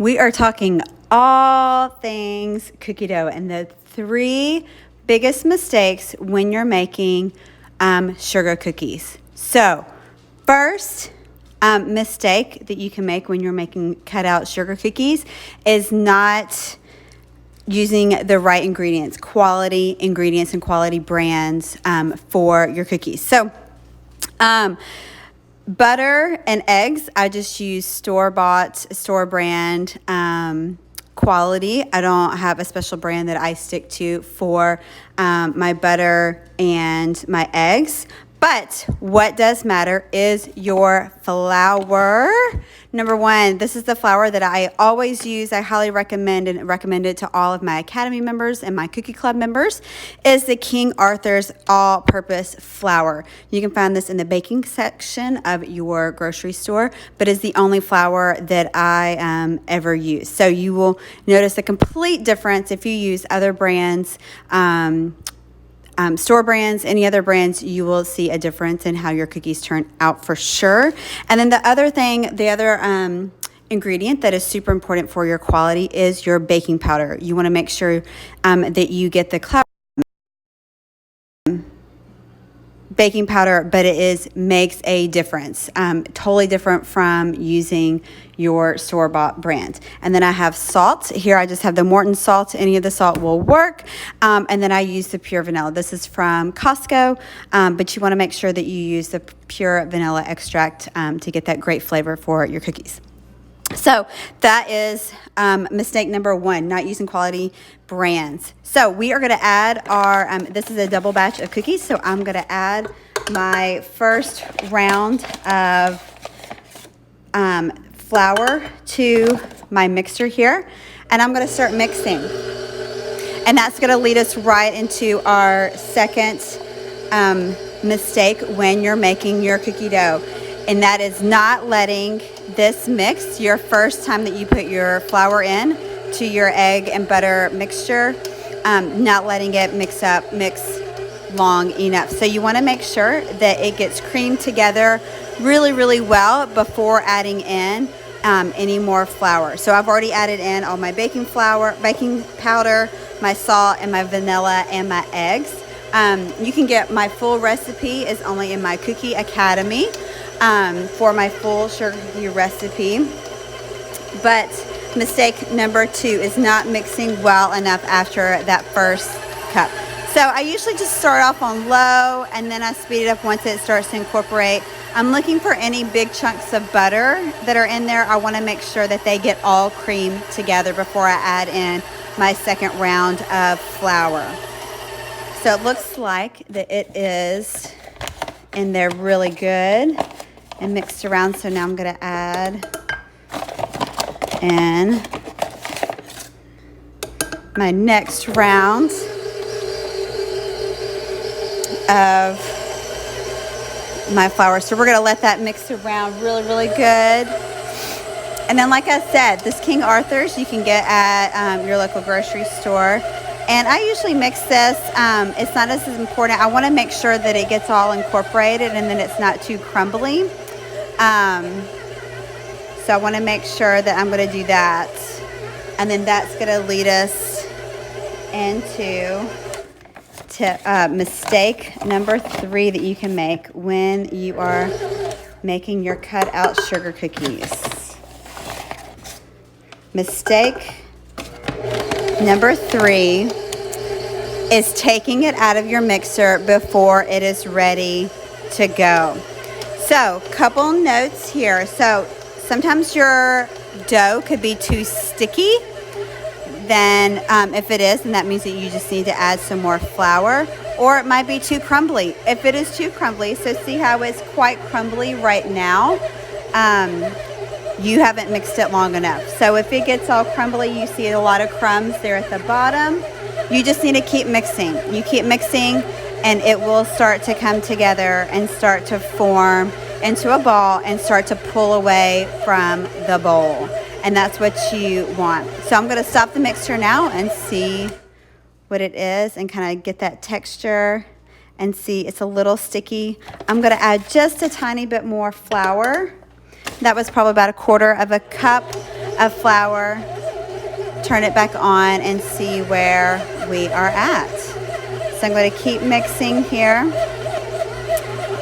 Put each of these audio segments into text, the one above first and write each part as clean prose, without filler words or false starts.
We are talking all things cookie dough and the three biggest mistakes when you're making sugar cookies. So, first mistake that you can make when you're making cut out sugar cookies is not using the right ingredients, quality ingredients and quality brands for your cookies. So, butter and eggs, I just use store-bought, store brand quality. I don't have a special brand that I stick to for my butter and my eggs. But what does matter is your flour. Number one, this is the flour that I always use. I highly recommend and recommend it to all of my Academy members and my Cookie Club members, is the King Arthur's all-purpose flour. You can find this in the baking section of your grocery store, but is the only flour that I ever use. So you will notice a complete difference if you use other brands, store brands, any other brands. You will see a difference in how your cookies turn out for sure. And then the other ingredient that is super important for your quality is your baking powder. You want to make sure that you get the cloud baking powder, but it makes a difference. Totally different from using your store-bought brand. And then I have salt. Here I just have the Morton salt. Any of the salt will work. And then I use the pure vanilla. This is from Costco, but you want to make sure that you use the pure vanilla extract to get that great flavor for your cookies. So that is mistake number one, not using quality brands. So we are going to add our, this is a double batch of cookies, so I'm going to add my first round of flour to my mixer here, and I'm going to start mixing. And that's going to lead us right into our second mistake when you're making your cookie dough, and that is not letting this mix your first time that you put your flour in to your egg and butter mixture, not letting it mix long enough. So you want to make sure that it gets creamed together really well before adding in any more flour. So I've already added in all my baking powder, my salt, and my vanilla and my eggs. You can get my full recipe is only in my Cookie Academy for my full sugar cookie recipe. But mistake number two is not mixing well enough after that first cup. So I usually just start off on low and then I speed it up once it starts to incorporate. I'm looking for any big chunks of butter that are in there. I want to make sure that they get all creamed together before I add in my second round of flour. So it looks like that it is in there really good and mixed around. So now I'm going to add in my next round of my flour. So we're going to let that mix around really good. And then, like I said, this King Arthur's you can get at your local grocery store. And I usually mix this. It's not as important. I want to make sure that it gets all incorporated and then it's not too crumbly. So I want to make sure that I'm going to do that. And then that's going to lead us into mistake number three that you can make when you are making your cut out sugar cookies. Mistake number three is taking it out of your mixer before it is ready to go. So, couple notes here. So, sometimes your dough could be too sticky. Then, if it is, then that means that you just need to add some more flour. Or it might be too crumbly. If it is too crumbly, so see how it's quite crumbly right now? You haven't mixed it long enough. So if it gets all crumbly, you see a lot of crumbs there at the bottom, you just need to keep mixing. You keep mixing and it will start to come together and start to form into a ball and start to pull away from the bowl. And that's what you want. So I'm going to stop the mixer now and see what it is and kind of get that texture and see it's a little sticky. I'm going to add just a tiny bit more flour. That was probably about 1/4 cup of flour, turn it back on, and see where we are at. So I'm going to keep mixing here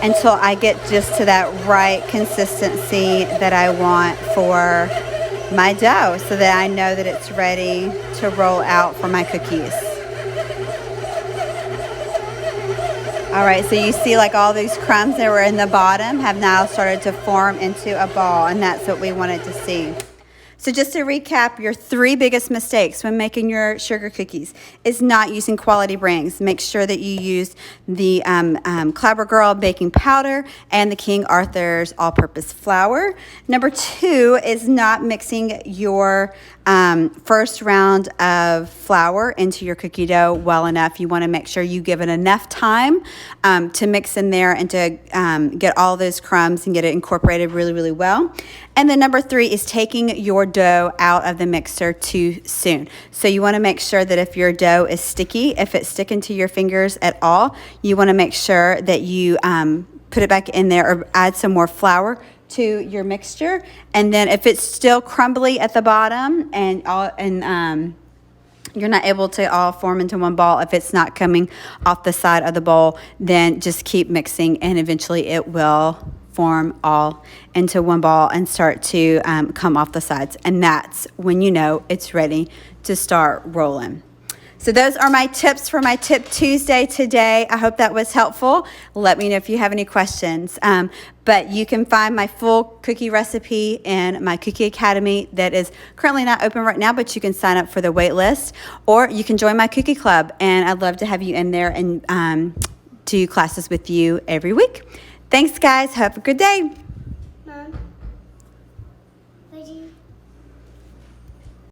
until I get just to that right consistency that I want for my dough, so that I know that it's ready to roll out for my cookies. All right, so you see like all these crumbs that were in the bottom have now started to form into a ball, and that's what we wanted to see. So just to recap, your 3 biggest mistakes when making your sugar cookies is not using quality brands. Make sure that you use the Clabber Girl baking powder and the King Arthur's all-purpose flour. Number 2 is not mixing your first round of flour into your cookie dough well enough. You want to make sure you give it enough time to mix in there and to get all those crumbs and get it incorporated really, really well. And then number 3 is taking your dough out of the mixer too soon. So you want to make sure that if your dough is sticky, if it's sticking to your fingers at all, you want to make sure that you put it back in there or add some more flour to your mixture. And then if it's still crumbly at the bottom and you're not able to all form into one ball, if it's not coming off the side of the bowl, then just keep mixing and eventually it will form all into one ball and start to come off the sides. And that's when you know it's ready to start rolling. So those are my tips for my Tip Tuesday today. I hope that was helpful. Let me know if you have any questions. But you can find my full cookie recipe in my Cookie Academy that is currently not open right now, but you can sign up for the wait list, or you can join my cookie club, and I'd love to have you in there and do classes with you every week. Thanks, guys. Have a good day.